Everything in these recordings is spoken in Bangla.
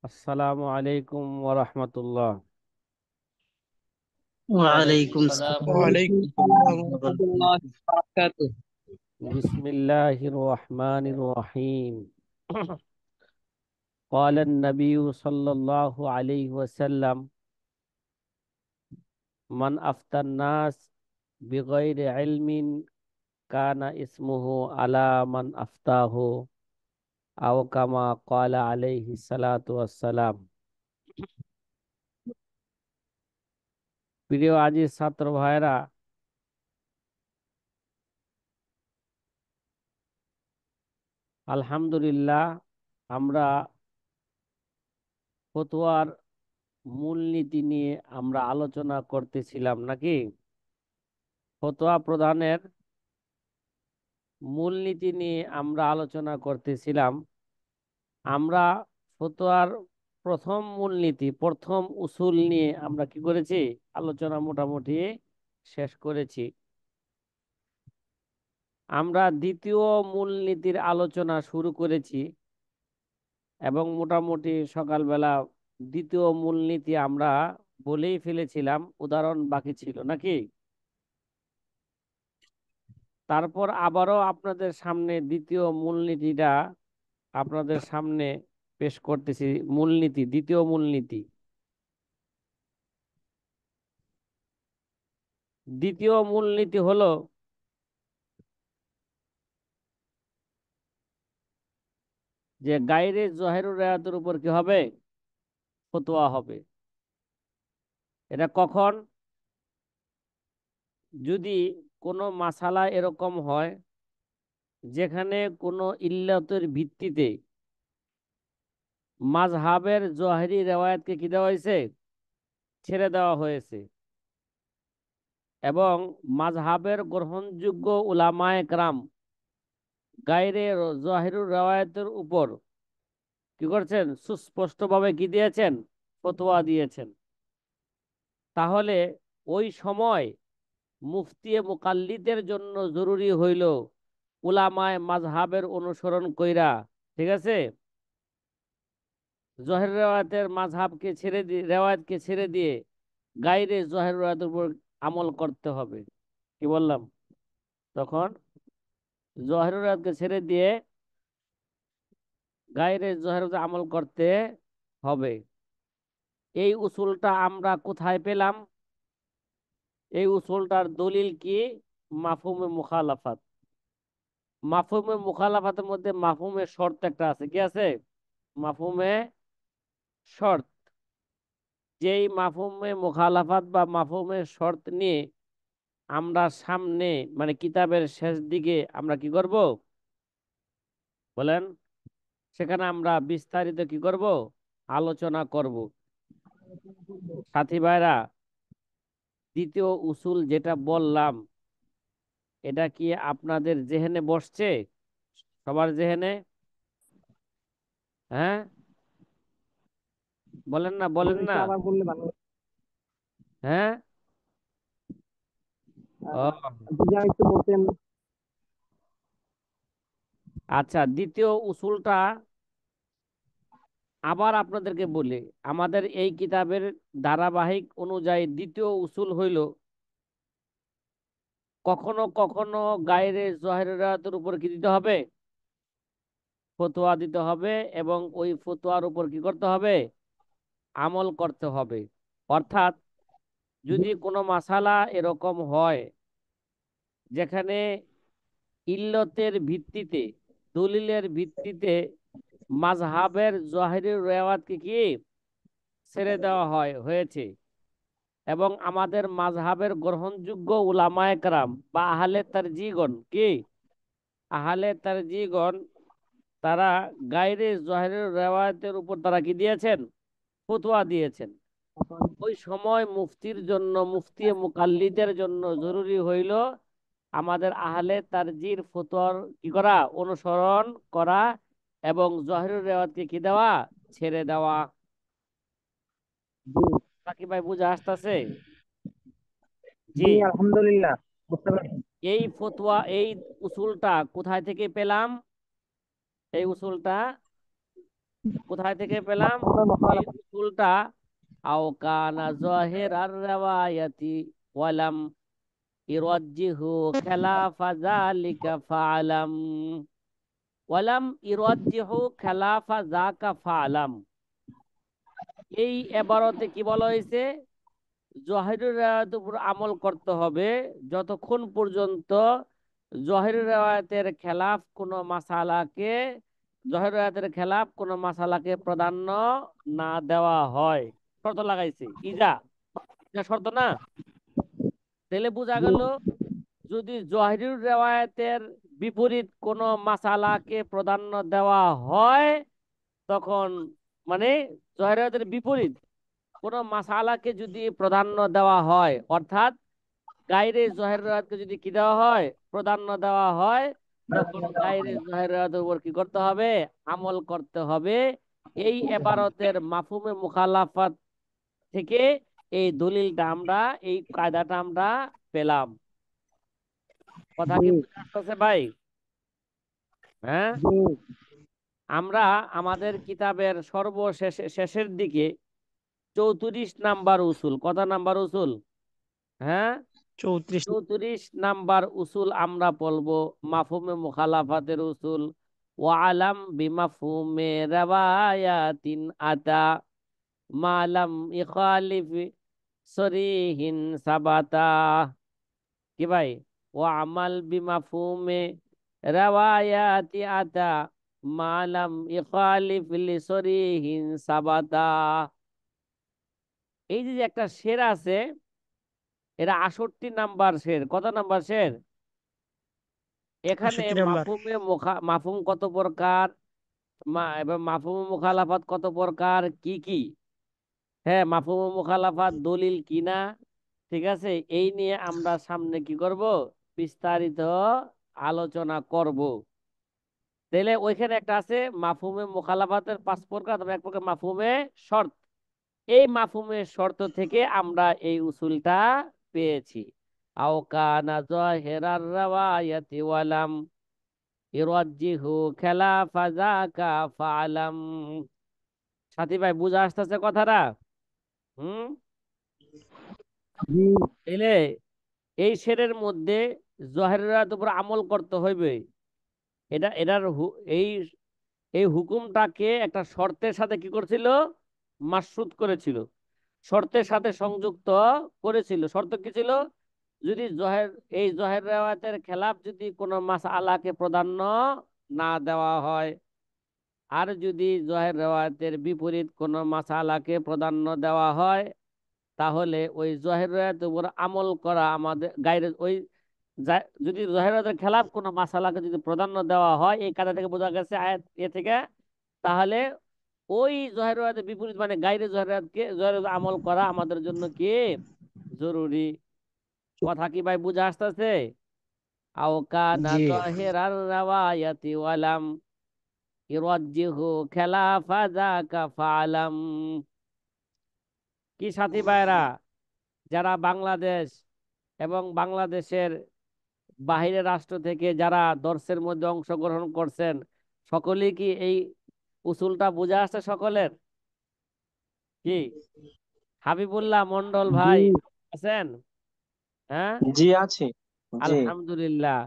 আসসালামু আলাইকুম ওয়া রাহমাতুল্লাহ। ওয়ালাইকুম আসসালাম ওয়ালাইকুম আসসালাম ওয়া রহমতুল্লাহ বারাকাতুহ। বিসমিল্লাহির রহমানির রহিম। قال النبي صلى الله عليه وسلم من أفتى الناس بغير علم كان اسمه على من أفتاه أو كما قال عليه الصلاة والسلام। প্রিয় আজিজ ছাত্র ভাইরা, আলহামদুলিল্লাহ আমরা ফতোয়ার মূলনীতি নিয়ে আমরা আলোচনা করতেছিলাম নাকি? ফতোয়া প্রদানের মূলনীতি নিয়ে আমরা আলোচনা করতেছিলাম। আমরা ফতোয়ার প্রথম মূলনীতি, প্রথম উসুল নিয়ে আমরা কি করেছি? আলোচনা মোটামুটি শেষ করেছি। আমরা দ্বিতীয় মূলনীতির আলোচনা শুরু করেছি এবং মোটামুটি সকালবেলা দ্বিতীয় মূলনীতি আমরা বলেই ফেলেছিলাম, উদাহরণ বাকি ছিল নাকি? তারপর আবারও আপনাদের সামনে দ্বিতীয় মূলনীতিটা আপনাদের সামনে পেশ করতেছি। মূলনীতি, দ্বিতীয় মূলনীতি, দ্বিতীয় মূলনীতি হলো যে গায়রে জহেরুর রেয়াতের উপর কি হবে? ফতোয়া হবে। এটা কখন? যদি কোনো মাসালা এরকম হয় যেখানে কোনো ইল্লাতের ভিত্তিতে মাযহাবের জহেরি রেওয়ায়াতকে কি দেওয়া হয়েছে? ছেড়ে দেওয়া হয়েছে, এবং মাযহাবের গ্রহণযোগ্য উলামায়ে কেরাম গায়রে জহিরুর রেওয়ায়াতের উপর কি করছেন? সুস্পষ্টভাবে কি দিয়েছেন? ফতোয়া দিয়েছেন। তাহলে ওই সময় মুফতি মুকাল্লিদের জন্য জরুরি হইল উলামায়ে মাযহাবের অনুসরণ কইরা, ঠিক আছে, জহের রেওয়ায়াতের মাযহাবকে ছেড়ে দিয়ে, রেওয়ায়াতকে ছেড়ে দিয়ে গায়রে জহের রেওয়ায়াতের উপর আমল করতে হবে। কি বললাম? তখন জহের রেওয়ায়াতকে ছেড়ে দিয়ে গায়রে জহের রেওয়ায়াতে আমল করতে হবে। এই উসুলটা আমরা কোথায় পেলাম? এই উসুলটার দলিল কি? মাফহুমে মুখালাফাত। মাফহুমে মুখালাফাতের মধ্যে মাফহুমে শর্ত একটা আছে। কি আছে? মাফহুমে শর্ত। যেই মাফহুমে মুখালাফাত বা মাফহুমে শর্ত নিয়ে আমরা সামনে, মানে কিতাবের শেষ দিকে আমরা কি করব বলেন? সেখানে আমরা বিস্তারিত কি করব? আলোচনা করব। সাথী ভাইরা, দ্বিতীয় উসুল যেটা বললাম, এটা কি আপনাদের জেহেনে বসছে? সবার জেহেনে? হ্যাঁ, বলেন না, বলেন না। একটু আবার বললে ভালো হতো। হ্যাঁ। আহ, ও যদি একটু বলতেন। আচ্ছা, দ্বিতীয় উসুলটা আবার আপনাদেরকে বলি। আমাদের এই কিতাবের ধারাবাহিক অনুযায়ী দ্বিতীয় উসুল হইল, কখনো কখনো গায়রে জহেরাতের উপর কি দিতে হবে? ফতোয়া দিতে হবে, এবং ওই ফতোয়ার উপর কি করতে হবে? আমল করতে হবে। অর্থাৎ যদি কোনো মাসালা এরকম হয় যেখানে ইল্লতের ভিত্তিতে, দলিলের ভিত্তিতে মাযহাবের জহিরি রেওয়ায়াতকে কি ছেড়ে দেওয়া হয়েছে, এবং আমাদের মাযহাবের গ্রহণযোগ্য উলামায়ে কেরাম বা আহলে তারজিগণ কি, আহলে তারজিগণ তারা গায়রে জহিরি রেওয়ায়াতের উপর তারা কি দিয়েছেন? ফতোয়া দিয়েছেন। ওই সময় মুফতির জন্য, মুফতি মুকাল্লিদের জন্য জরুরি হইল আমাদের আহলে তারজির ফতোয়ার কি করা? অনুসরণ করা, এবং জহিরুল রেওয়াতকে কি দেওয়া? ছেড়ে দেওয়া। জি। বাকি ভাই বুঝা আসতেছে? জি। জি, আলহামদুলিল্লাহ বুঝতে পারছি। এই ফতোয়া, এই উসুলটা কোথায় থেকে পেলাম? এই উসুলটা কোথায় থেকে পেলাম? মাফহুমে এই মুখালাফা। উসুলটা আও কানা যাহিরার রিওয়ায়াতি ওয়ালাম ইরাজ্জিহু খেলাফা যালিকা ফাআলাম, ওয়ালাম ইরাজ্জিহু খেলাফা যাকা ফাআলাম। এই এবারতে কি বলা হয়েছে? জহিরুর রেওয়ায়তের উপর আমল করতে হবে যতক্ষণ পর্যন্ত জহিরুর রেওয়ায়তের খেলাফ কোনো মাসালাকে প্রাধান্য না দেওয়া হয়। শর্ত লাগাইছে ইজা, এটা শর্ত না? তাহলে বোঝা জি গেল যদি জহিরুর রেওয়ায়তের বিপরীত কোনো মাসালাকে প্রাধান্য দেওয়া হয়, তখন মানে জহিরুর রেওয়ায়তের বিপরীত কোনো মাসালাকে যদি প্রাধান্য দেওয়া হয়, অর্থাৎ গায়রে জহেরাতকে যদি কি দেওয়া হয়, প্রাধান্য দেওয়া হয়, তখন গায়রে জহেরাতের উপর কি করতে হবে? আমল করতে হবে। এই এবারতের মাফহুমে মুখালাফাত থেকে এই দলিলটা আমরা, এই কায়দাটা আমরা পেলাম। কথা জি কি বুঝা আসতেছে ভাই? হ্যাঁ। জি আমরা আমাদের কিতাবের সর্বশেষ শেষের দিকে 34 নাম্বার উসুল, কত নাম্বার উসুল? হ্যাঁ, 34। 34 নাম্বার উসুল আমরা পড়বো, মাফহুমে মুখালাফাতের উসুল। ওয়া আলাম বিমাফহুমে রাওয়ায়াতিন আতা মালাম ইখালিফ সরিহিন সাবাতা। কি ভাই? ওয়া আমাল বিমাফহুমে রাওয়ায়াতি আতা মালাম ইখালিফ লিসরিহিন সাবাতা। এই যে যে একটা শের আছে, এরা 68 নাম্বার শের। কত নাম্বার শের? এখানে 68 নাম্বার। মাফহুম কত প্রকার, এবার মাফহুম মুখালাফাত কত প্রকার, কি কি, হ্যাঁ, মাফহুম মুখালাফাত দলিল কিনা, ঠিক আছে, এই নিয়ে আমরা সামনে কি করব? বিস্তারিত আলোচনা করব। তাহলে ওইখানে একটা আছে মাফহুমে মুখালাফাতের 5 প্রকার, তবে এক প্রকার মাফহুমে শর্ত। এই মাফহুমের শর্ত থেকে আমরা এই উসুলটা পেয়েছি। আও কানা যাহিরার রাওয়ায়াতি ওয়ালাম ইরাজ্জিহু খেলাফা যাকা ফাআলাম। সাথী ভাই, বুঝা আসতেছে কথাটা? হুম। জি এলে এই শেরের মধ্যে জহেরাত উপর আমল করতে হইবে। এটা এটার এই এই হুকুমটাকে একটা শর্তের সাথে কি করছিল? মাসরুত করেছিল, শর্তের সাথে সংযুক্ত করেছিল। শর্ত কি ছিল? যদি এই জহের রেওয়ায়তের খেলাফ যদি কোনো মাসআলাকে প্রাধান্য না দেওয়া হয়, আর যদি জহের রেওয়ায়তের বিপরীত কোনো মাসালাকে প্রাধান্য দেওয়া হয়, তাহলে ওই জহের রেওয়ায়তের উপর আমল করা আমাদের গায়রে ওই যদি জহের রেওয়ায়তের খেলাফ কোনো মাসালাকে যদি প্রাধান্য দেওয়া হয়, এই কায়দা থেকে বোঝা গেছে আয়াত এ থেকে, তাহলে ওই জহের রেওয়ায়তের বিপরীত মানে গায়রে জহের রেওয়ায়েত আমল করা আমাদের জন্য কি জরুরি। কথা কি ভাই বুঝা আসতেছে? আও কানা জি যাহিরার রাওয়ায়াতি ওয়ালাম ইরাজ্জিহু খেলাফা যাকা ফাআলাম। কি সাথী ভাইরা, যারা বাংলাদেশ এবং বাংলাদেশের বাহিরের রাষ্ট্র থেকে যারা দর্শের মধ্যে অংশগ্রহণ করছেন, সকলেই কি এই উসুলটা বুঝে আসছে সকলের? কি হাবিবুল্লাহ মন্ডল জি ভাই আছেন? হ্যাঁ, জি আছে। জি আলহামদুলিল্লাহ।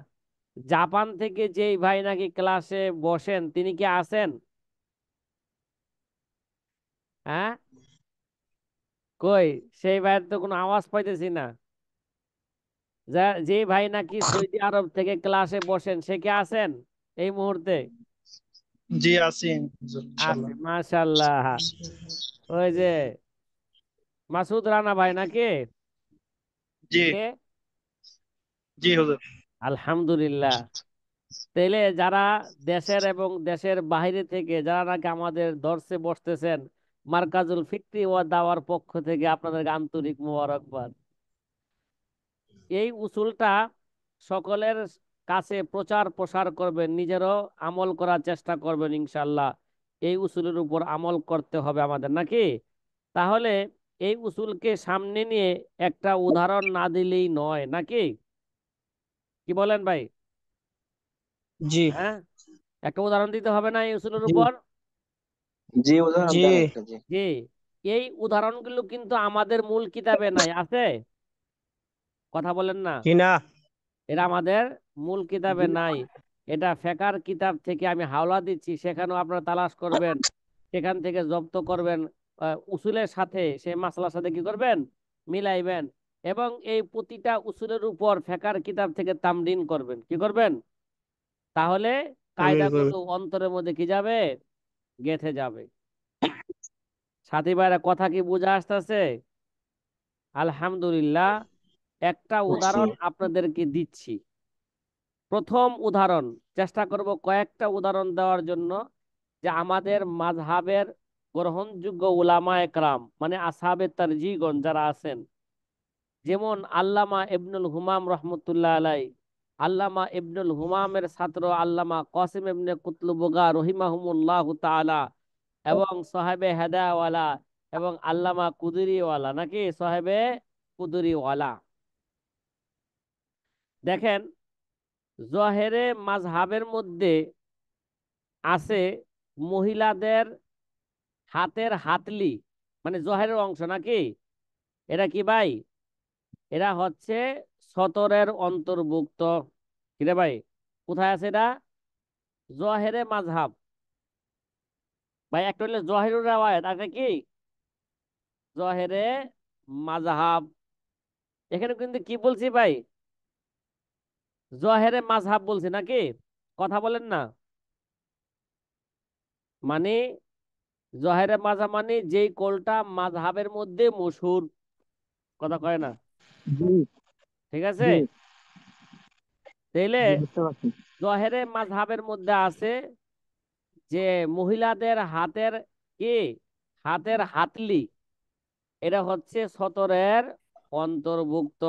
জাপান থেকে যেই ভাই নাকি ক্লাসে বসেন, তিনি কি আছেন? হ্যাঁ, কই, সেই ভাইয়ের তো কোনো আওয়াজ পাইতেছি না। যে ভাই নাকি সৌদি আরব থেকে ক্লাসে বসেন, সে কি আছেন এই মুহূর্তে? জি আছি হুজুর, আছে, ইনশাআল্লাহ। মাশাল্লাহ। ওই যে মাসুদ রানা ভাই নাকি? জি কে? জি হুজুর। আলহামদুলিল্লাহ। তাইলে যারা দেশের এবং দেশের বাইরে থেকে যারা নাকি আমাদের দর্শে বসতেছেন, মার্কাজুল ফিকরি ওয়া দাওয়ার পক্ষ থেকে আপনাদের আন্তরিক মোবারকবাদ। এই উসুলটা সকলের কাছে প্রচার প্রসার করবেন, নিজেরও আমল করার চেষ্টা করবেন ইনশাল্লাহ। এই উসুলের উপর আমল করতে হবে আমাদের নাকি? তাহলে এই উসুলকে সামনে নিয়ে একটা উদাহরণ না দিলেই নয় নাকি? কি বলেন ভাই? জি হ্যাঁ, একটা উদাহরণ দিতে হবে না এই উসুলের জি উপর? জি উদাহরণ জি। দেন একটা, জি। যে এই উদাহরণগুলো কিন্তু আমাদের মূল কিতাবে নাই, আছে? কথা বলেন না। কি না? এটা আমাদের মূল কিতাবে জি। নাই। এটা ফেকার কিতাব থেকে আমি হাওলা দিচ্ছি, সেখানেও আপনারা তালাশ করবেন, সেখান থেকে জব্দ করবেন, উসুলের সাথে সেই মাসলার সাথে কি করবেন, মিলাইবেন। এবং এই প্রতিটা উসুলের উপর ফেকার কিতাব থেকে তামরিন করবেন, কি করবেন, তাহলে আমি কায়দাগুলো অন্তরের মধ্যে কি যাবে, গেঁথে যাবে। সাথী ভাইরা, কথা কি বোঝা আসতেছে? আলহামদুলিল্লাহ। একটা জি। উদাহরণ আপনাদেরকে দিচ্ছি। প্রথম উদাহরণ, চেষ্টা করব কয়েকটা উদাহরণ দেওয়ার জন্য, যে আমাদের মাযহাবের গ্রহণযোগ্য উলামা একরাম, মানে আসহাবে তারজিগণ যারা আছেন, যেমন আল্লামা ইবনুল হুমাম রহমতুল্লাহ আলাই, আল্লামা ইবনুল হুমামের ছাত্র আল্লামা কাসিম ইবনে কুতলুবগা রহিমাহুমুল্লাহ তাআলা, এবং সাহেবে হেদায়াওয়ালা, এবং আল্লামা কুদরিওয়ালা, নাকি সাহেবে কুদরিওয়ালা। দেখেন, জহেরে মাযহাবের মধ্যে আছে মহিলাদের হাতের হাতলি, মানে জহেরের অংশ, নাকি? এটা কি ভাই? এরা হচ্ছে সতরের অন্তর্ভুক্ত। কিরে ভাই, কোথায় আছে এটা? জহেরে মাযহাব। ভাই, একটা হলো জহিরুর রাওয়ায়াত, আর একটা কি জহেরে মাযহাব। এখানে কিন্তু কি বলছি ভাই, জহেরে মাযহাব বলছি, নাকি? কথা বলেন না। মানে জহেরে মাযহাব মানে যেই কোলটা মাযহাবের মধ্যে মশহুর, কথা কয় না, জি। ঠিক আছে? জি। তাইলে জি, বুঝতে পারছি। জহেরে মাযহাবের মধ্যে আছে যে মহিলাদের হাতের কি, হাতের হাতলি, এটা হচ্ছে সতরের অন্তর্ভুক্ত।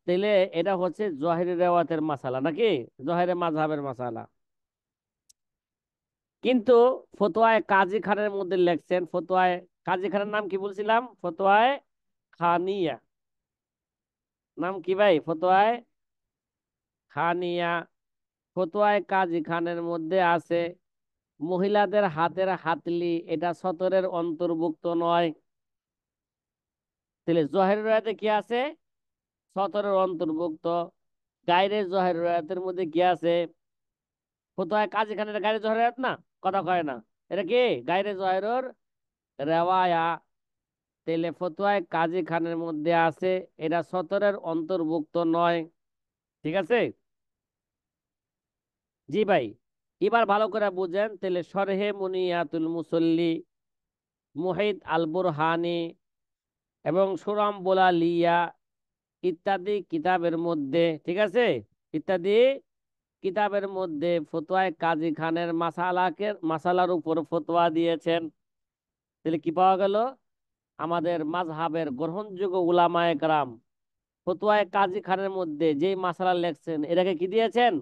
তাইলে এটা হচ্ছে জহেরি রেওয়াতের মাসালা, নাকি জহেরে মাযহাবের মাসালা। কিন্তু ফতোয়ায়ে কাজী খানের মধ্যে লেখছেন, ফতোয়ায়ে কাজী খানের নাম কি বলছিলাম, ফতোয়ায়ে খানিয়া। নাম কি ভাই? ফতোয়ায়ে খানিয়া। ফতোয়ায়ে কাজী খানের মধ্যে আছে মহিলাদের হাতের হাতলি এটা সতরের অন্তর্ভুক্ত নয়। তাহলে জহের রায়াতে কি আছে? সতরের অন্তর্ভুক্ত। গায়রে জহের রায়াতের মধ্যে কি আছে? ফতোয়ায়ে কাজী খানের গায়রে জহের রায়াত না, কথা কয় না, এটা কি গায়রে জহেরর রেওয়ায়া। তাহলে ফতোয়ায়ে কাজী খানের মধ্যে আছে এটা সতরের অন্তর্ভুক্ত নয়। ঠিক আছে? জি ভাই, এবার ভালো করে বুঝেন। তাহলে শরহে মুনিয়াতুল মুসল্লি, মুহিত আল বুরহানি, এবং সুরাম বোলালিয়া ইত্যাদি কিতাবের মধ্যে, ঠিক আছে, ইত্যাদি কিতাবের মধ্যে ফতোয়ায়ে কাজী খানের মাসালার উপর ফতোয়া দিয়েছেন। তাহলে কি পাওয়া গেল? আমাদের মাযহাবের গ্রহণযোগ্য উলামায়ে কেরাম ফতোয়ায়ে কাজী খানের মধ্যে যেই মাসালা লেখছেন এটাকে কি দিয়েছেন,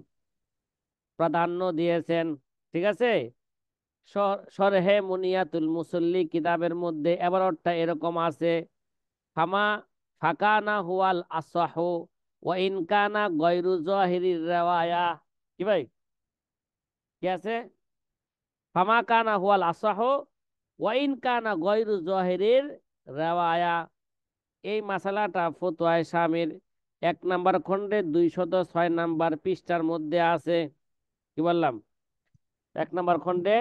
প্রাধান্য দিয়েছেন। ঠিক আছে? শরহে মুনিয়াতুল মুসল্লি কিতাবের মধ্যে এবারটা এরকম আছে, ফামা ফাকানা হুয়াল আসাহু ওয়া ইন কানা গায়রু যাহিরির রিওয়ায়া। কি ভাই, কি আছে? ফামা কানা হুয়াল আসাহু ওয়া ইন কানা গায়রু যাহিরির রিওয়ায়া। এই মাসালাটা ফতোয়ায়ে শামির 1 নম্বর খণ্ডে 206 নম্বর পৃষ্ঠার মধ্যে আছে। কি বললাম? 1 নম্বর খণ্ডে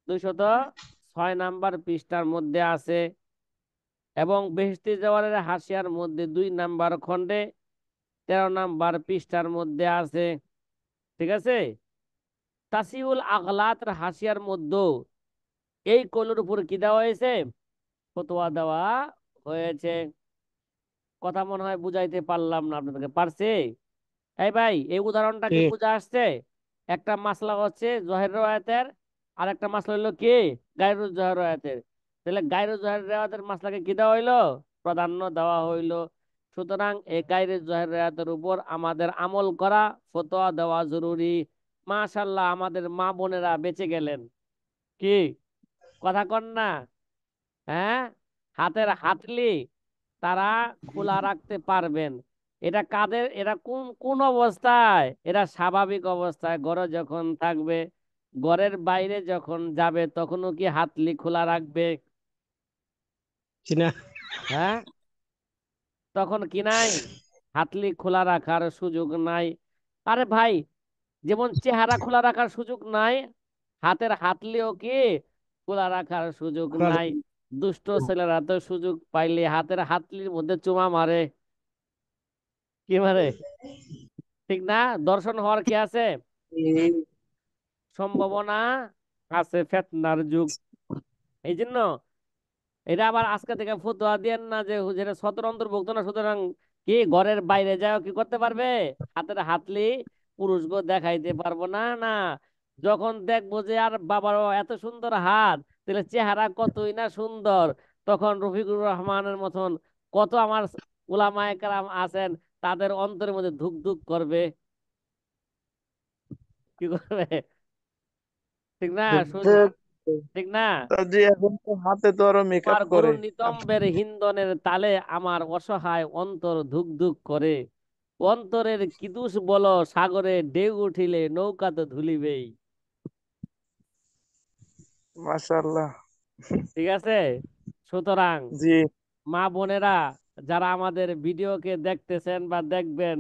206 নম্বর পৃষ্ঠার মধ্যে আছে। এবং বেহেশতি জওয়ারের হাসিয়ার মধ্যে 2 নম্বর খণ্ডে 13 নম্বর পৃষ্ঠার মধ্যে আছে। ঠিক আছে? তাসিউল আগলাতের হাসিয়ার মধ্যে এই কলের উপর কি দেওয়া হয়েছে, ফতোয়া দেওয়া হয়েছে। কথা মনে হয় বুঝাইতে পারলাম না আপনাদেরকে, পারছে? এই ভাই, এই উদাহরণটা কি কি? বুঝা আসছে? একটা মাসলা হচ্ছে জহের রায়াতের, আর একটা মাসলা হইলো কি গায়রুল জহের রায়াতের। তাহলে গায়রুল জহের রায়াতের মাসলাকে কি দেওয়া হইলো, প্রাধান্য দেওয়া হইলো। সুতরাং এই গায়রুল জহের রায়াতের উপর আমাদের আমল করা, ফতোয়া দেওয়া জরুরি। মাশাআল্লাহ, আমাদের মা বোনেরা বেঁচে গেলেন। কি কথা কন না? হ্যাঁ, হাতের হাতলি তারা খোলা রাখতে পারবেন। এটা কাদের, এরা কোন কোন অবস্থায়? এরা স্বাভাবিক অবস্থায় ঘরে যখন থাকবে ঘরের বাইরে যখন যাবে তখনও কি হাতলি খোলা রাখবে? না। হ্যাঁ, তখন কি নাই, হাতলি খোলা রাখার সুযোগ নাই। আরে ভাই, যেমন চেহারা খোলা রাখার সুযোগ নাই, হাতের হাতলিও কি খোলা রাখার সুযোগ নাই। দুষ্ট ছেলেরা তো সুযোগ পাইলে হাতের হাতলির মধ্যে চুমা মারে। কি মারে? ঠিক না? দর্শন হওয়ার কি আছে? সম্ভাবনা আছে, ফেতনার যুগ। এই জন্য এটা আবার আজকে থেকে ফতোয়া দিয়েন না যে যেটা সতর অন্তর্ভুক্ত না, সুতরাং কি ঘরের বাইরে যাও কি করতে পারবে, হাতের হাতলি পুরুষকে দেখাইতে পারবো না। না, যখন দেখবো যে আর বাবারও এত সুন্দর হাত, তাহলে চেহারা কতই না সুন্দর, তখন রফিকুর রহমানের মতন কত আমার উলামায়ে কেরাম আছেন, তাদের অন্তরের মধ্যে ধুক ধুক করবে। কি করবে? ঠিক না? ঠিক না? জি, এখন তো হাতে তো আরো মেকআপ তোমার করে। গরুর নিতম্বের হিন্দনের তালে আমার অসহায় অন্তর ধুক ধুক করে। অন্তরের কি দোষ বলো, সাগরে ঢেউ উঠিলে নৌকা তো ধুলিবেই। মাশাআল্লাহ। ঠিক আছে? সুতরাং জি। মা বোনেরা যারা আমাদের ভিডিওকে দেখতেছেন বা দেখবেন,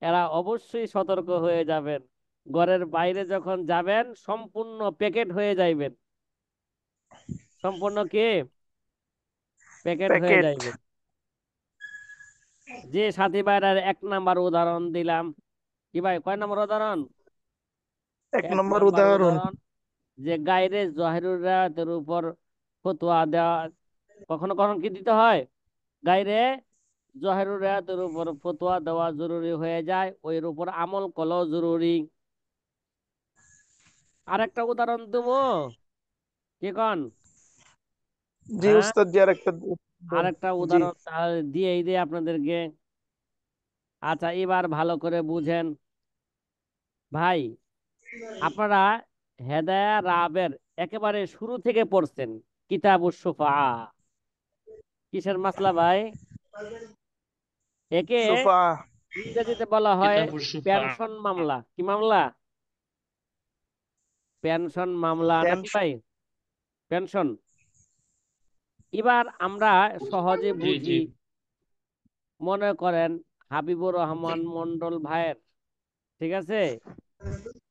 এরা অবশ্যই সতর্ক হয়ে যাবেন। ঘরের বাইরে যখন যাবেন সম্পূর্ণ প্যাকেট হয়ে যাইবেন। সম্পূর্ণ কি প্যাকেট হয়ে প্যাকেট। যাইবেন। যে সাথী ভাইরার 1 নাম্বার উদাহরণ দিলাম। কি ভাই, কয় নম্বর উদাহরণ? এক এক নম্বর নাম্বার উদাহরণ। উদাহরণ, যে গায়রে জহিরুর রায়াতের উপর ফতোয়া দেওয়া, কখনো কখনো কি দিতে হয়, গায়রে জহিরুর রায়াতের উপর ফতোয়া দেওয়া জরুরি হয়ে যায়, ওইর উপর আমল করাও জরুরি। আরেকটা উদাহরণ দেবো, কি কন? জি হ্যাঁ, উস্তাদ, জি আরেকটা দেন। আরেকটা জি। উদাহরণ তাহলে দিয়েই দিই আপনাদেরকে। আচ্ছা, এবার ভালো করে বুঝেন ভাই। আপনারা হেদায়া রাবের একেবারে শুরু থেকে পড়ছেন, কিতাবুশ শুফা। কিসের মাসলা ভাই? একে সুফা। ইংরেজিতে বলা হয় কিতাবুশ শুফা। পেনশন মামলা। কি মামলা? পেনশন মামলা নাকি টেনশন। ভাই? পেনশন। এবার আমরা সহজে জি জি। বুঝি। মনে করেন হাবিবুর রহমান মন্ডল ভাইয়ের, ঠিক আছে,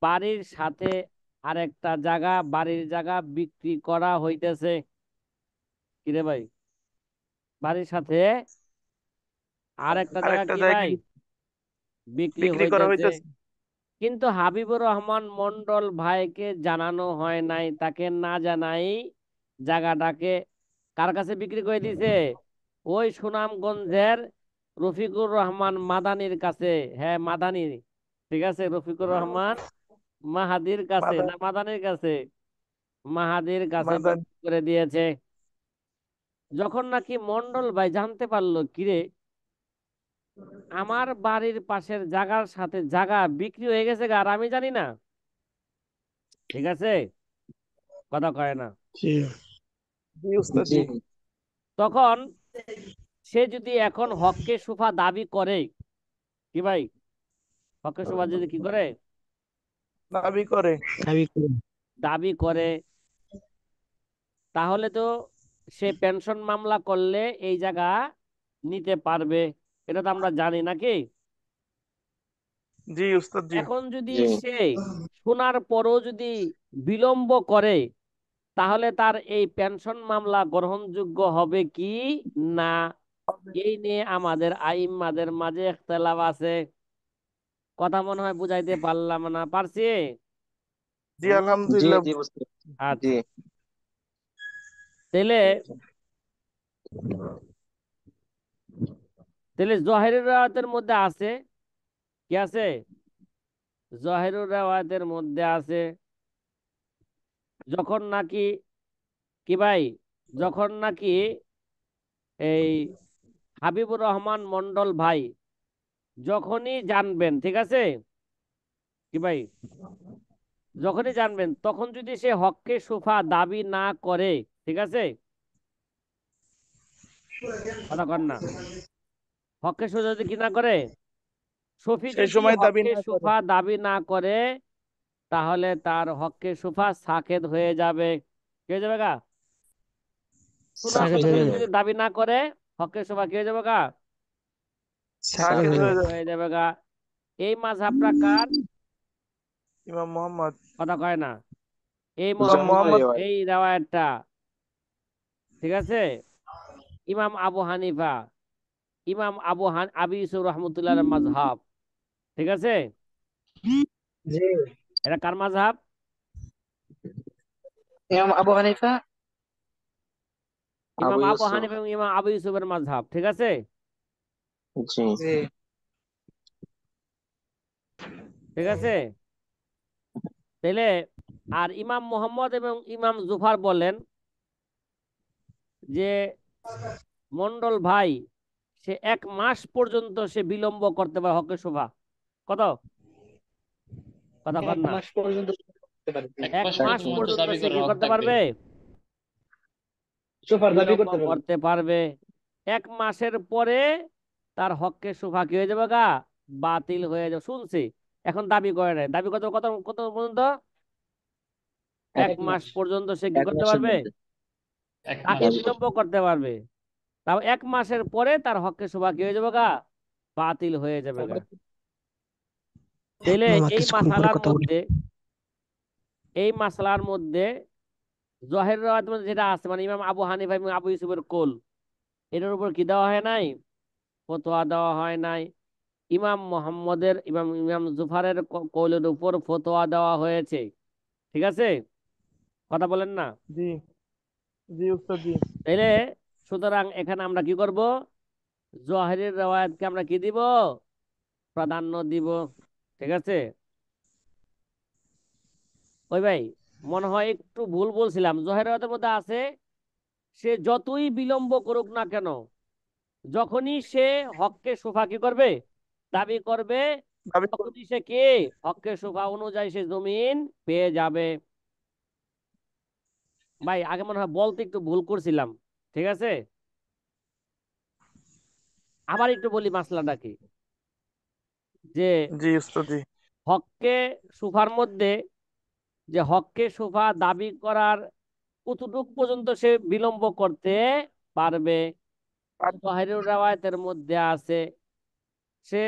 বাড়ির সাথে আরেকটা জায়গা, বাড়ির জায়গা বিক্রি করা হইতেছে। কিরে ভাই, বাড়ির সাথে আরেকটা জায়গা আরেকটা কি ভাই জায়গায় বিক্রি বিক্রি করা হইতেছে। হইতেছে। কিন্তু হাবিবুর রহমান মন্ডল ভাইকে জানানো হয় নাই, তাকে না জানাই জায়গাটাকে কার কাছে বিক্রি করে দিছে? ওই সুনামগঞ্জের রফিকুর রহমান মাদানির কাছে। হ্যাঁ, মাদানি। ঠিক আছে, রফিকুর রহমান মাহাদির কাছে মাদান। না মাদানির কাছে? মাহাদির কাছে মাদান। বিক্রি করে দিয়েছে। যখন নাকি মন্ডল ভাই জানতে পারলো, কিরে, আমার বাড়ির পাশের জায়গার সাথে জায়গা বিক্রি হয়ে গেছে গা, আর আমি জানি না। ঠিক আছে, কথা কয় না। জি। জি উস্তাদ জি। তখন সে যদি এখন হককে সুফা দাবি করে, কি ভাই, হককে সুফা যদি কি করে, দাবি করে। দাবি করে, তাহলে তো সে পেনশন মামলা করলে এই জায়গা নিতে পারবে। এটা তো আমরা জানি নাকি? জি উস্তাদ জি। এখন যদি সে শোনার পরও যদি বিলম্ব করে, তাহলে তার এই পেনশন মামলা গ্রহণযোগ্য হবে কি না, এই নিয়ে আমাদের আইম্মাদের মাঝে ইখতিলাফ আছে। কথা মনে হয় বুঝাইতে পারলাম না, পারছি? জি হুম। জি আলহামদুলিল্লাহ। জি বুঝতে পারছি। জি। আচ্ছা, তাহলে তাহলে জহেরুর রাওয়াতের মধ্যে আছে, কি আছে? জহেরুর রাওয়াতের মধ্যে আছে, যখন নাকি, কি ভাই, যখন নাকি এই হাবিবুর রহমান মন্ডল ভাই যখনই জানবেন, ঠিক আছে, কি ভাই, যখনই জানবেন তখন যদি সে হককে সুফা দাবি না করে, ঠিক আছে, কথা কন না, হককে সুফা যদি কি না করে, সফি সেই যদি সময় দাবি হককে না করে। সুফা দাবি না করে, তাহলে তার হক্কে সুফা সাকেত হয়ে যাবে। কি হয়ে যাবে গা? শোনা সাকেত সত্ত্বেও হয়ে যদি যাবে। দাবি না করে হক্কে সুফা কি হয়ে যাবে গা? সাকেত সাকিব হয়ে হয়ে যাবে। যাবে। হয়ে যাবে গা। এই মাযহাবটা কার? ইমাম মোহাম্মদ। কথা কয় না। এই ইমাম মোহাম্মদ। এই রেওয়ায়াতটা, ঠিক আছে, ইমাম আবু হানিফা, আবি ইউসুফ রহমতুল্লাহ মাযহাব, ঠিক আছে। জি। এটা কার মাযহাব? ইমাম আবু হানিফা। ইমাম আবু আবু ইউসুফ। হানিফা এবং ইমাম আবু ইউসুফের মাযহাব, ঠিক আছে। জি জি। ঠিক আছে। তাহলে আর ইমাম মোহাম্মদ এবং ইমাম জুফার বলেন যে মন্ডল ভাই, সে 1 মাস পর্যন্ত সে বিলম্ব করতে পারে হকে শোভা। কত? কথা কর এক না। মাস পর্যন্ত করতে পারবে। এক এক মাস মাস পর্যন্ত পর্যন্ত দাবি সে করার কি হক করতে থাকবে। পারবে? সুপার দাবি বিলম্ব করতে পারবে। করতে পারবে। 1 মাসের পরে তার হককে শোভা কি হয়ে যাবে গা? বাতিল হয়ে যাবে। শুনছি, এখন দাবি করে নাই। দাবি কত কত কত পর্যন্ত? এক এক মাস মাস। পর্যন্ত সে কি এক করতে মাসের পারবে? মধ্যে। এক তাকে মাস। বিলম্ব করতে পারবে। তাও 1 মাসের পরে তার হককে শোভা কি হয়ে যাবে গা? বাতিল হয়ে যাবে গা। তাহলে মামা কিছুক্ষণ পরে কথা বলি। এই মাসলার মধ্যে জহের রাওয়ায়াতের মধ্যে যেটা আছে, মানে ইমাম আবু হানিফা এবং আবু ইউসুফের কোল, এটার উপর কি দেওয়া হয় নাই? ফতোয়া দেওয়া হয় নাই। ইমাম ইমাম জুফারের কৌলের উপর ফতোয়া দেওয়া হয়েছে। ঠিক আছে, কথা বলেন না। জি জি উস্তাদ জি। তাইলে সুতরাং এখানে আমরা কি করব? জহেরের রাওয়ায়াতকে আমরা কি দিব? প্রাধান্য দিব। ঠিক আছে। ওই ভাই, মনে হয় একটু ভুল বলছিলাম। জহের রাওয়ায়াতের মধ্যে আছে, সে যতই বিলম্ব করুক না কেন, যখনই সে হককে সোফা কি করবে? দাবি করবে, দাবি করবে। তখনই সে কি হককে সোফা অনুযায়ী সে জমিন পেয়ে যাবে। ভাই আগে মনে হয় বলতে একটু ভুল করছিলাম। ঠিক আছে, আবার একটু বলি মাসলাটা কি, যে জি উস্তাদ জি। হককে সোফার মধ্যে, যে হককে সোফা দাবি করার কতটুক পর্যন্ত সে বিলম্ব করতে পারবে। আর জহিরুর রাওয়ায়াতের মধ্যে আছে, সে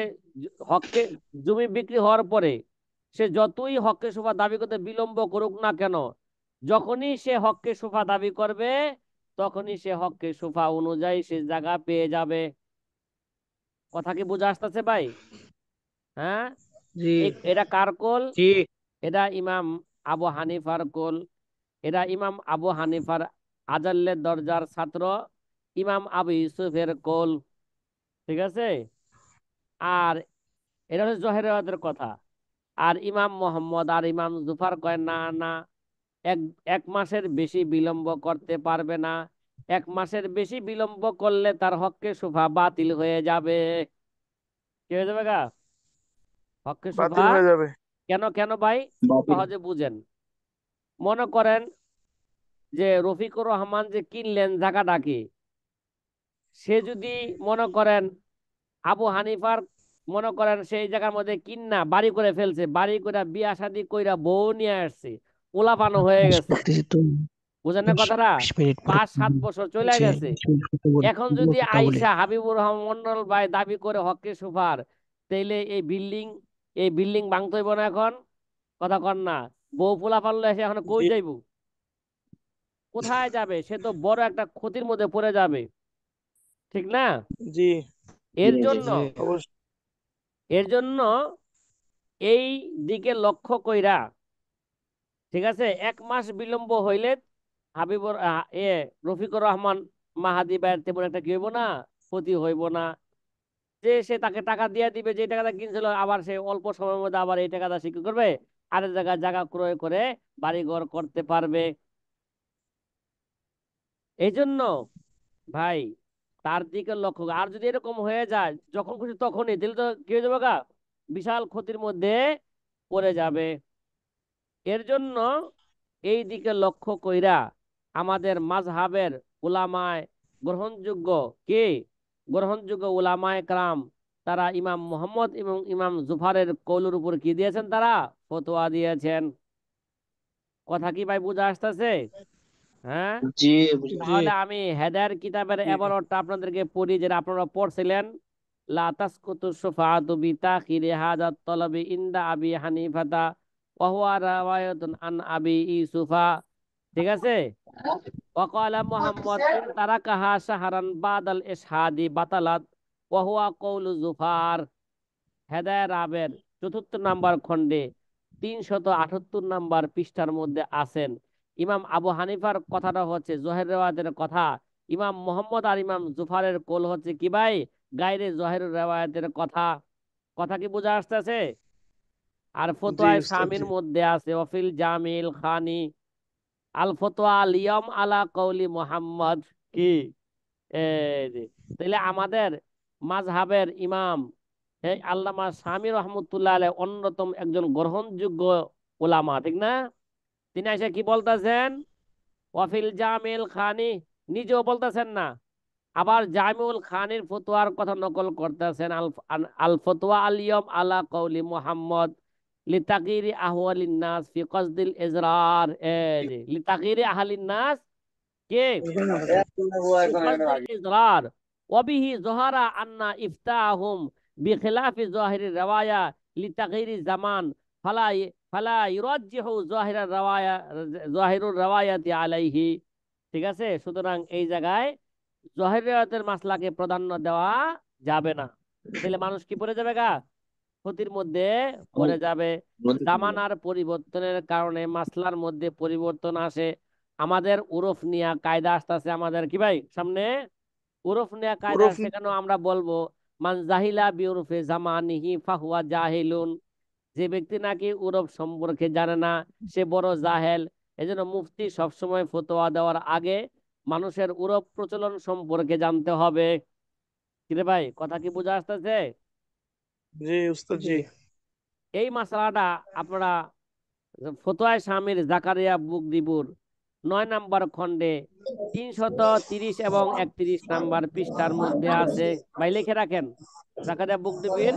হককে জমি বিক্রি হওয়ার পরে সে যতই হককে সোফা দাবি করতে বিলম্ব করুক না কেন, যখনই সে হককে সোফা দাবি করবে, তখনই সে হককে সোফা অনুযায়ী সে জায়গা পেয়ে যাবে। কথা কি বোঝা আসতেছে ভাই? হ্যাঁ। জি এটা কার কোল? জি। এটা ইমাম আবু হানিফার কোল। এটা ইমাম আবু হানিফার আজাল্লের দরজার ছাত্র ইমাম আবু ইউসুফের কোল। ঠিক আছে। আর এটা হচ্ছে জহেরাতের কথা। আর ইমাম মোহাম্মদ আর ইমাম জুফার কয় না না, এক 1 মাসের বেশি বিলম্ব করতে পারবে না। 1 মাসের বেশি বিলম্ব করলে তার হককে সোফা বাতিল হয়ে যাবে। কি হয়ে যাবে গা? হককে সোফা। বাতিল হয়ে যাবে। কেন কেন ভাই? বাতিল। সহজে বুঝেন। মনে করেন যে রফিকুর রহমান যে কিনলেন জায়গাটাকে, সে যদি মনে করেন আবু হানিফার, মনে করেন সেই জায়গার মধ্যে কিন্না বাড়ি করে ফেলছে, বাড়ি করে বিয়া শাদী কইরা বউ নিয়ে আসছে, পোলাপানো হয়ে গেছে। বলতেছি তো। বুঝেন না কথাটা? 20 মিনিট পরে 5-7 বছর চলে জি, গেছে। 20 মিনিট কথা বলি। এখন যদি কথা বলি। আইসা হাবিবুর রহমান মন্ডল ভাই দাবি করে হকের সুফার, তাইলে এই বিল্ডিং ভাঙতে হইব না এখন? কথা কর না। বউ পোলা পারলে এসে এখন কই জি যাইব? কোথায় যাবে? সে তো বড় একটা ক্ষতির মধ্যে পড়ে যাবে। ঠিক না? জি এর জি জন্য জি। অবশ্যই। এর জন্য এই দিকে লক্ষ্য কইরা, ঠিক আছে, 1 মাস বিলম্ব হইলে হাবিবুর রফিকুর রহমান মাহাদি ভাইয়ের তেমন একটা কি হইব না, ক্ষতি হইব না। যে সে তাকে টাকা দিয়ে দিবে, যে টাকাটা কিনছিল, আবার সে অল্প সময়ের মধ্যে আবার এই টাকাটা সে কি করবে? আরেক জায়গায় জায়গা ক্রয় করে বাড়ি ঘর করতে পারবে। এই জন্য ভাই তার দিকে লক্ষ্য আর যদি এরকম হয়ে যায় যখন খুশি তখনই, তাহলে তো কি হয়ে যাবে গা? বিশাল ক্ষতির মধ্যে পড়ে যাবে। এর জন্য এই দিকে লক্ষ্য কইরা আমাদের মাযহাবের উলামায়ে গ্রহণযোগ্য কি, গ্রহণযোগ্য উলামায়ে কেরাম, তারা ইমাম মোহাম্মদ এবং ইমাম জুফারের কৌলের উপর কি দিয়েছেন, তারা ফতোয়া দিয়েছেন। কথা কি ভাই বুঝা আসতেছে? হ্যাঁ, জি তাহলে আমি হেদায়ের কিতাবের জি এবারটা আপনাদেরকে পড়ি, যেটা আপনারা পড়ছিলেন। লা তাসকুতু শুফাআতু বিতাখিরি হাদাত তলবি ইনদা আবি হানিফাতা ওয়া হুয়া রাওয়ায়াতুন আন আবি ইউসুফা। ঠিক আছে। ওয়াকালা মুহাম্মদ ইন তারাকাহা শাহরান বাদাল ইশহাদি বাতালাত ওয়া হুয়া কওলু জুফার। হেদায়ের আবের ৪র্থ নাম্বার খণ্ডে ৩৭৮ নাম্বার পৃষ্ঠার মধ্যে আছেন। ইমাম আবু হানিফার কথাটা হচ্ছে জহের রেওয়ায়াতের কথা। ইমাম মোহাম্মদ আর ইমাম জুফারের কোল হচ্ছে কি ভাই, গায়রে জহের রেওয়ায়াতের কথা। কথা কি বোঝা আসতেছে? আর জি ফতোয়ায়ে উস্তাদ শামির জি মধ্যে আছে ওয়াফিল জামিল খানি আল ফতোয়া আল ইয়ম আলা কওলি মুহাম্মদ। কি এই যে, তাহলে আমাদের মাযহাবের ইমাম এই আল্লামা শামী রহমতুল্লাহ আলাইহি অন্যতম একজন গ্রহণযোগ্য উলামা, ঠিক না? তিনি এসে কি বলতেছেন, ওয়াফিল জামিল খানি, নিজেও বলতেছেন না, আবার জামিউল খানির ফতোয়ার কথা নকল করতেছেন। আল ফতোয়া আল ইয়ম আলা কওলি মুহাম্মদ লিতাগয়িরি আহওয়ালিন নাস ফি কসদিল ইজরার। এই যে লিতাগয়িরি আহলিন নাস কে قصد الإضرار وبه ظهر أن إفتاءهم بخلاف ظاهر الرواية لتغيير الزمان فلا يرجح ظاهر الرواية عليه। ঠিক আছে, সুতরাং এই জায়গায় জহির রিওয়ায়াতের মাসলাকে প্রাধান্য দেওয়া যাবে না। তাহলে মানুষ কি পড়ে যাবে গা, ক্ষতির মধ্যে পড়ে যাবে। জামানার পরিবর্তনের কারণে মাসলার মধ্যে পরিবর্তন আসে। আমাদের উরফ নিয়া কায়দা আসতেছে আমাদের কি ভাই সামনে, উরফ নিয়া কায়দা ওরফ সেখানেও আমরা বলবো মান জাহিলা বিউরফে জামানিহি ফাহুয়া জাহিলুন। যে ব্যক্তি নাকি উরফ সম্পর্কে জানে না সে বড় জাহেল। এজন্য মুফতি সবসময় ফতোয়া দেওয়ার আগে মানুষের উরফ প্রচলন সম্পর্কে জানতে হবে। কিরে ভাই, কথা কি বোঝা আসতেছে? জি উস্তাদ জি এই মাসালাটা আপনারা ফতোয়ায়ে শামির জাকারিয়া বুক রিভিউর ৯ নাম্বার খণ্ডে ৩৩০ এবং ৩১ নাম্বার পৃষ্ঠার মধ্যে আছে। ভাই লিখে রাখেন, জাকারিয়া বুক রিভিউর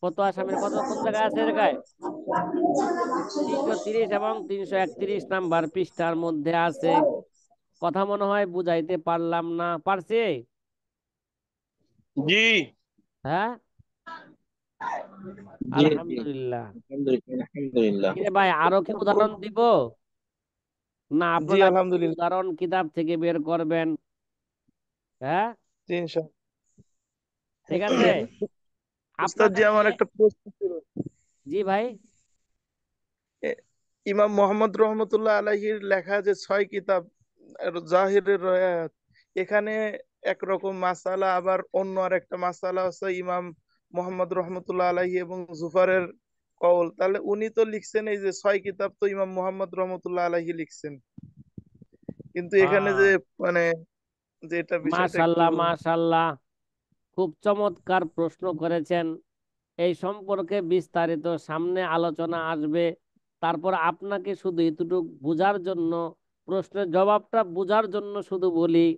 ফতোয়ায়ে শামির কত কোন জায়গায় আছে, এই জায়গায় ৩৩০ এবং ৩৩১ নাম্বার পৃষ্ঠার মধ্যে আছে। কথা মনে হয় বুঝাইতে পারলাম না, পারছি? জি হ্যাঁ, জি জি আলহামদুলিল্লাহ। আলহামদুলিল্লাহ। কিরে ভাই, আরো কি উদাহরণ দিব, না জি আপনারা আলহামদুলিল্লাহ উদাহরণ কিতাব থেকে বের করবেন? হ্যাঁ, জি ইনশাআল্লাহ। ঠিক আছে। উস্তাদ জি আমার আপনাদেরকে, একটা প্রশ্ন ছিল। জি ভাই। এ- ইমাম মোহাম্মদ রহমতুল্লাহ আলাইহির লেখা যে 6 কিতাব জাহিরের রয়াত, এখানে একরকম মাসালা, আবার অন্য আর একটা মাসালা আছে ইমাম মোহাম্মদ রহমতুল্লাহ আলাইহি এবং জুফারের কওল। তাহলে উনি তো লিখছেন এই যে 6 কিতাব তো ইমাম মোহাম্মদ রহমতুল্লাহ আলাইহি লিখছেন, কিন্তু এখানে যে হ্যাঁ, মানে যে এটা বিষয়টা একটু। মাশাল্লাহ মাশাল্লাহ, খুব চমৎকার প্রশ্ন করেছেন। এই সম্পর্কে বিস্তারিত সামনে আলোচনা আসবে। তারপর আপনাকে শুধু এতটুকু বুঝার জন্য, প্রশ্নের জবাবটা বুঝার জন্য শুধু বলি,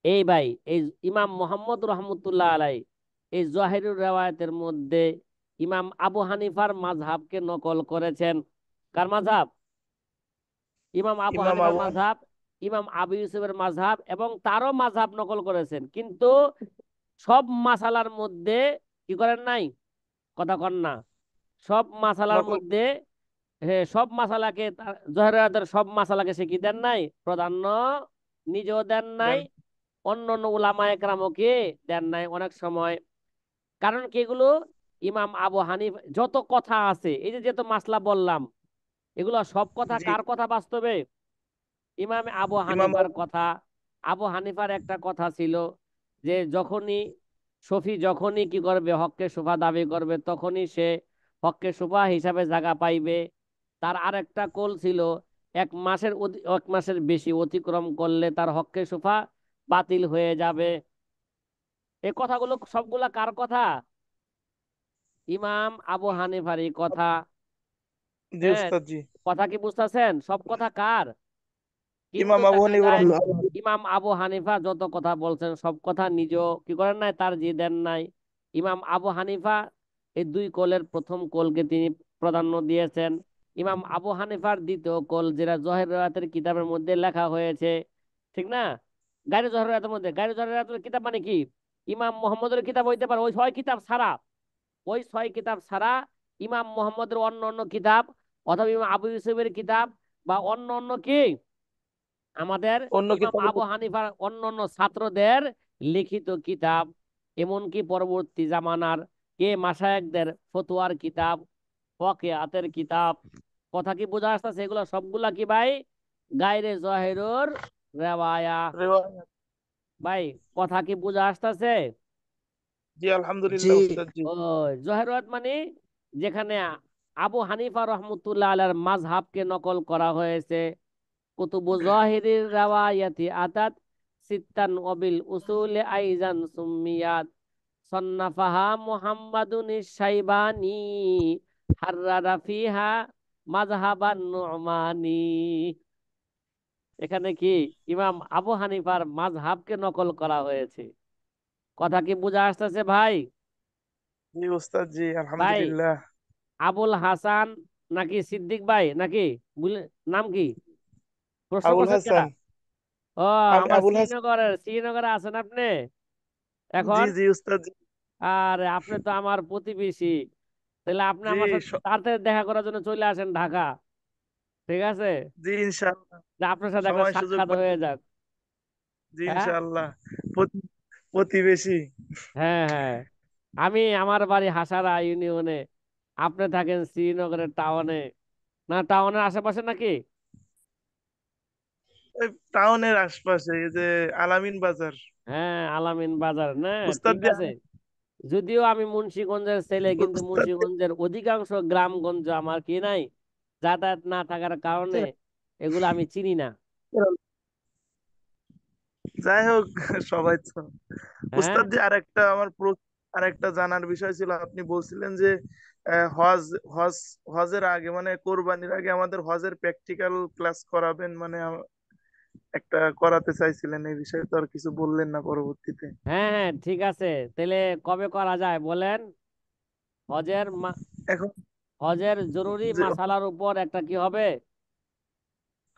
এই ভাই, এই ইমাম মোহাম্মদ রহমতুল্লাহ আলাই এই জহিরুর রেওয়ায়াতের মধ্যে ইমাম আবু হানিফার মাযহাবকে নকল করেছেন। কার মাযহাব? ইমাম আবু ইমাম হানিফার আবু মাযহাব, ইমাম আবু ইউসুফের মাযহাব, এবং তারও মাযহাব নকল করেছেন। কিন্তু সব মাসালার মধ্যে কি করেন নাই, কথা কন না, সব মাসালার নকল। মধ্যে, হ্যাঁ, সব মাসালাকে জহেরাতের সব মাসালাকে সে কি দেন নাই, প্রাধান্য নিজেও দেন নাই, দেন। অন্য অন্য উলামা একরামও কি দেন নাই অনেক সময়। কারণ কি, এগুলো ইমাম আবু হানিফ যত কথা আছে, এই যে যত মাসলা বললাম, এগুলো সব কথা জি কার কথা বাস্তবে? ইমাম আবু ইমাম হানিফার আবু কথা। আবু হানিফার একটা কথা ছিল যে যখনই শফি যখনই কি করবে, হককে সুফা দাবি করবে, তখনই সে হককে সুফা হিসাবে জায়গা পাইবে। তার আরেকটা কোল ছিল 1 মাসের 1 মাসের বেশি অতিক্রম করলে তার হককে সুফা বাতিল হয়ে যাবে। এই কথাগুলো সবগুলা কার কথা? ইমাম আবু হানিফারই কথা। জি হ্যাঁ, উস্তাদ জি কথা কি বুঝতেছেন? সব কথা কার? কিন্তু ইমাম আবু দেখা হানিফা যায় রহমাতুল্লাহ। ইমাম আবু হানিফা যত কথা বলছেন সব কথা নিজেও কি করেন নাই, তার জি দেন নাই। ইমাম আবু হানিফা এই দুই কলের প্রথম কলকে তিনি প্রাধান্য দিয়েছেন। ইমাম আবু হানিফার দ্বিতীয় কল যেটা জহের রায়াতের কিতাবের মধ্যে লেখা হয়েছে, ঠিক না? গায়রে জহের রায়াতের মধ্যে, গায়রে জহের রায়াতের কিতাব মানে কি? ইমাম মোহাম্মদের কিতাব হইতে পারে, ওই ছয় কিতাব ছাড়া, ওই ছয় কিতাব ছাড়া ইমাম মোহাম্মদের অন্য অন্য কিতাব অথবা ইমাম আবু ইউসুফের কিতাব বা অন্য অন্য কি আমাদের অন্য ইমাম কিতাব। আবু হানিফার অন্য অন্য ছাত্রদের লিখিত কিতাব, এমনকি পরবর্তী জামানার কে মাশায়েখদের ফতোয়ার কিতাব, ওয়াকিয়াতের কিতাব। কথা কি বোঝা আসতেছে? এগুলো সবগুলা কি ভাই? গায়রে জহেরুর রেওয়ায়া। রেওয়ায়াত। ভাই কথা কি বোঝা আসতেছে? জি জি। আলহামদুলিল্লাহ উস্তাদ জি। ওই জহেরুয়াত মানে যেখানে আবু হানিফা রহমতুল্লাহ আলাইহির মাযহাবকে নকল করা হয়েছে। কুতুবু জাহিরির রাওয়ায়াতি আতাত সিত্তান ওয়াবিল উসুলে আইজান সুম্মিয়াত সন্নাফাহা মুহাম্মাদুন শাইবানি হাররারা ফিহা মাযহাবান নুমানি। এখানে কি ইমাম আবু হানিফার মাযহাবকে নকল করা হয়েছে। কথা কি বোঝা আসতেছে ভাই? জি উস্তাদ জি ভাই আলহামদুলিল্লাহ। আবুল হাসান নাকি সিদ্দিক ভাই নাকি নাম কি? প্রশ্ন আবুল করছেন কেডা? হাসান। ও, আমার আবুল হাসান। শ্রীনগরে আছেন আপনি জি এখন? জি উস্তাদ জি। আর আপনি তো আমার প্রতিবেশী, তাহলে আপনি জি আমার সাথে স- তাড়াতাড়ি দেখা করার জন্য চলে আসেন ঢাকা, ঠিক আছে? জি ইনশাআল্লাহ। যে আপনার সাথে একটা সময় সুযোগ সাক্ষাৎ পাই। হয়ে যাক। জি হ্যাঁ, ইনশাআল্লাহ। প্রতিবেশী। হ্যাঁ, হ্যাঁ। আমি আমার বাড়ি হাসারা ইউনিয়নে, আপনি থাকেন শ্রীনগরের টাউনে। না, টাউনের আশেপাশে নাকি? ওই টাউনের আশপাশে এই যে আলামিন বাজার। হ্যাঁ, আলামিন বাজার না? উস্তাদ ঠিক জি আছে। যদিও আমি মুন্সিগঞ্জের ছেলে, কিন্তু উস্তাদ মুন্সিগঞ্জের অধিকাংশ গ্রামগঞ্জ আমার কি নাই, যাতায়াত না থাকার কারণে এগুলো আমি চিনি না। যাই হোক সবাই তো। হ্যাঁ, উস্তাদ জি আরেকটা জানার বিষয় ছিল, আপনি বলছিলেন যে হজ হজ হজের আগে মানে কোরবানির আগে আমাদের হজের প্র্যাকটিক্যাল ক্লাস করাবেন, মানে একটা করাতে চাইছিলেন, এই বিষয়ে তো আর কিছু বললেন না পরবর্তীতে। হ্যাঁ, হ্যাঁ, ঠিক আছে। তাহলে কবে করা যায় বলেন? হজের এখন হজের জরুরি যে মাসালার উপর একটা কি হবে?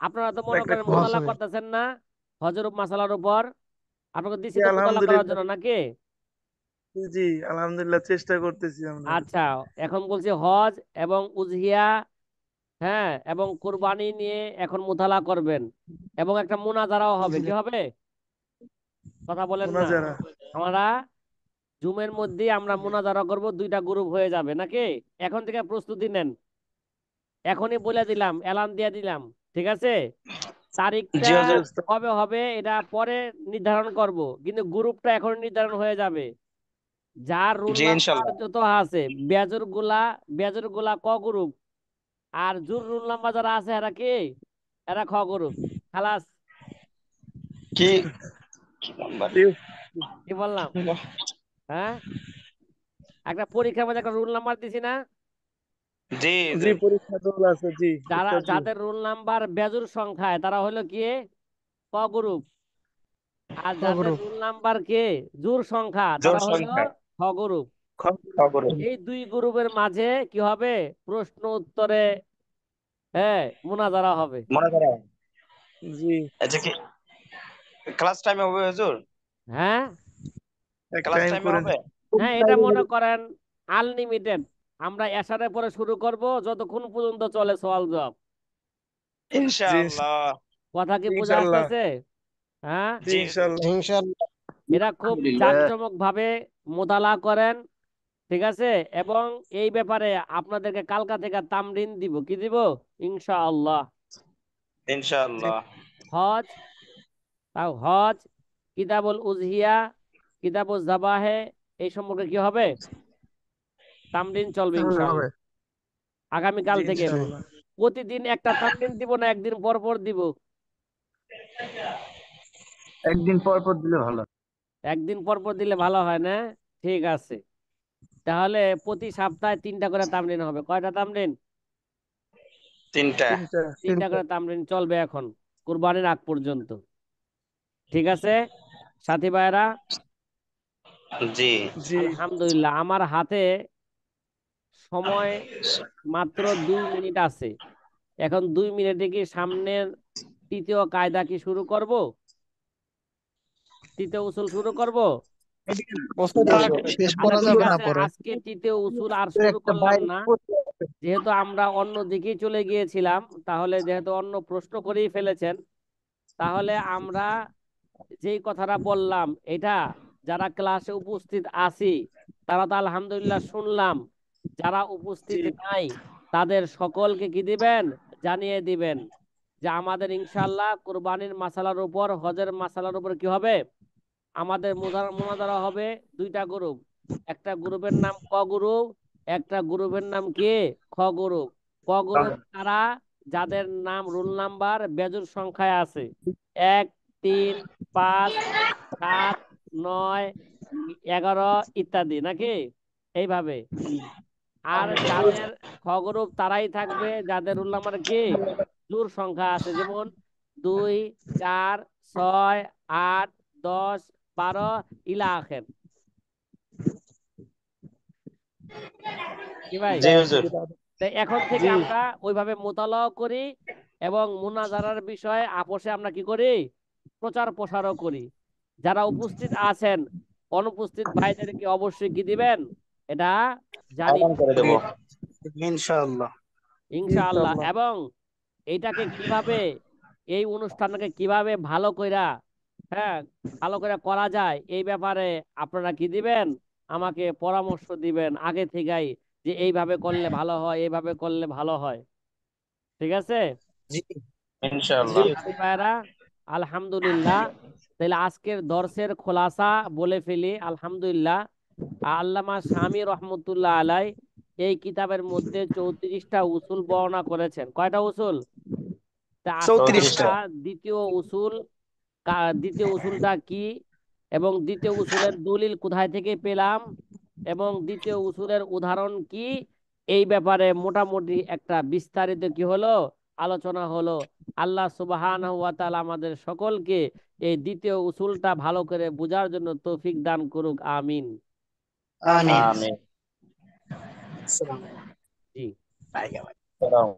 আপনারা তো মনে একটা করেন হজ মোতালা হবে। করতেছেন না মাসালার উপর? আপনাকে দিছি জি, তো মোতালা করার আলহামদুলিল্লাহ। জন্য নাকি? জি জি, আলহামদুলিল্লাহ চেষ্টা করতেছি আমরা। আচ্ছা, এখন বলছি হজ এবং উজহিয়া, হ্যাঁ, এবং কুরবানি নিয়ে এখন মোতালা করবেন, এবং একটা মুনাজারাও হবে। জি কি হবে? কথা বলেন না। মুনাজারা। আমরা জুমের মধ্যে আমরা মুনাজারা করব, দুইটা গ্রুপ হয়ে যাবে নাকি? এখন থেকে প্রস্তুতি নেন, এখনই বলে দিলাম, এলান দিয়ে দিলাম, ঠিক আছে? তারিখটা জি জি হুজুর। উস্তাদ। কবে হবে এটা পরে নির্ধারণ করব, কিন্তু গ্রুপটা এখন নির্ধারণ হয়ে যাবে। যার রোল জি নাম্বার ইনশাল্লাহ। যত আছে, বেজর গুলা ক গ্রুপ, আর জোর রোল নাম্বার যারা আছে এরা কি, এরা খ গ্রুপ। খালাস। কি কি নাম্বার? জি কি বললাম? হ্যাঁ, একটা পরীক্ষার মধ্যে একটা রোল নাম্বার দিছি না? জি জি হুজুর। পরীক্ষা চলে আছে জি যারা উস্তাদ জি। যাদের রোল নাম্বার বেজোর সংখ্যায় তারা হলো কি, ক গ্রুপ। আর যাদের খবর। রোল নাম্বার কে জোর সংখ্যা জোর তারা হলো সংখ্যা। খ গ্রুপ। খবর। এই দুই গ্রুপের মাঝে কি হবে? প্রশ্ন উত্তরে, হ্যাঁ, মুনাজারা হবে। মনে করো। জি আচ্ছা কি ক্লাস টাইমে হবে হুজুর? হ্যাঁ, এক ক্লাস টাইম টাইমে করেন। হবে? হ্যাঁ, এটা মনে করেন আনলিমিটেড। আমরা এশারের পরে শুরু করব, যতক্ষণ পর্যন্ত চলে সওয়াল জবাব। জি ইনশাআল্লাহ। কথা কি বোঝা ইনশাল্লাহ। আসতেছে? হ্যাঁ, জি জি হুজুর। ইনশাল্লাহ। ইনশাআল্লাহ। এরা খুব আলহামদুলিল্লাহ। জাঁকজমক ভাবে মোতালা করেন, ঠিক আছে? এবং এই ব্যাপারে আপনাদেরকে কালকা থেকে তামরিন দিব। কি দিব? ইনশাআল্লাহ। জি ইনশাআল্লাহ। হজ, তাও হজ, কিতাবুল উজহিয়া, কিতাবুল জাবাহে, এই সম্পর্কে কি হবে? তামরিন চলবে হবে। ইনশাআল্লাহ আগামীকাল জি থেকে। জি। ইনশাল্লাহ। প্রতিদিন একটা তামরিন দিব না একদিন পর পর দিব? একদিন পর পর দিলে ভালো। একদিন পর পর দিলে ভালো হয় না? ঠিক আছে, তাহলে প্রতি সপ্তাহে তিনটা করে তামরিন হবে। কয়টা তামরিন? তিনটা। তিনটা। তিনটা করে তামরিন চলবে এখন কুরবানির আগ পর্যন্ত। ঠিক আছে সাথী ভাইরা? জি। জি আলহামদুলিল্লাহ, আমার হাতে সময় মাত্র 2 মিনিট আছে। এখন 2 মিনিটে কি সামনের তৃতীয় কায়দা কি শুরু করব? তৃতীয় উসুল শুরু করব? শেষ আচ্ছা করা ঠিক যাবে না আছে, পরে। আজকে তৃতীয় উসুল আর শুরু একটা করলাম বাইরে না, যেহেতু আমরা অন্য দিকেই চলে গিয়েছিলাম। তাহলে যেহেতু অন্য প্রশ্ন করেই ফেলেছেন, তাহলে আমরা যেই কথাটা বললাম এটা যারা ক্লাসে উপস্থিত আছি তারা তো আলহামদুলিল্লাহ শুনলাম। যারা উপস্থিত জি নাই তাদের সকলকে কি দিবেন, জানিয়ে দিবেন যে আমাদের ইনশাআল্লাহ কুরবানির মাসালার উপর, হজের মাসালার উপর কি হবে, আমাদের মুনাজারা হবে। 2টা গ্রুপ, একটা গ্রুপের নাম ক গ্রুপ, একটা গ্রুপের নাম কি খ গ্রুপ। ক গ্রুপ তারা যাদের নাম রোল নাম্বার বেজোড় সংখ্যায় আছে, 1, 3, 5, 7, 9, 11 ইত্যাদি, নাকি এইভাবে। আর যাদের খ গ্রুপ তারাই থাকবে যাদের রোল নাম্বার কি জোড় সংখ্যা আছে, যেমন 2, 4, 6, 8, 10, 12 ইলা আখের। কি ভাই? জি হুজুর। তাই এখন থেকে জি আমরা ওইভাবে মোতালাও করি এবং মুনাজারার বিষয়ে আপোষে আমরা কি করি, প্রচার প্রসারও করি। যারা উপস্থিত আছেন অনুপস্থিত ভাইদেরকে অবশ্যই কি দিবেন, এটা জানি আহ্বান করে দেবো। ইনশাআল্লাহ। ইনশাআল্লাহ। ইনশাআল্লাহ। এবং এইটাকে কিভাবে, এই অনুষ্ঠানটাকে কিভাবে ভালো কইরা, হ্যাঁ, ভালো করে করা যায় এই ব্যাপারে আপনারা কি দিবেন, আমাকে পরামর্শ দিবেন আগে থেকেই, যে এইভাবে করলে ভালো হয়, এইভাবে করলে ভালো হয়। ঠিক আছে জি ইনশাআল্লাহ। জি মুসলিম ভাইরা? আলহামদুলিল্লাহ। তাহলে আজকের দর্শের খোলাসা বলে ফেলি। আলহামদুলিল্লাহ, আল্লামা শামী রহমতুল্লাহ আলাই এই কিতাবের মধ্যে 34টা উসুল বর্ণনা করেছেন। কয়টা উসুল? তা আজকে 34টা। আমরা দ্বিতীয় উসুল, দ্বিতীয় উসুলটা কি এবং দ্বিতীয় উসুলের দলিল কোথায় থেকে পেলাম এবং দ্বিতীয় উসুলের উদাহরণ কি, এই ব্যাপারে মোটামুটি একটা বিস্তারিত কি হলো, আলোচনা হলো। আল্লাহ সুবহানাহু ওয়া তাআলা আমাদের সকলকে এই দ্বিতীয় উসুলটা ভালো করে বোঝার জন্য তৌফিক দান করুক, আমিন। আমিন। আমিন। জি। সালাম।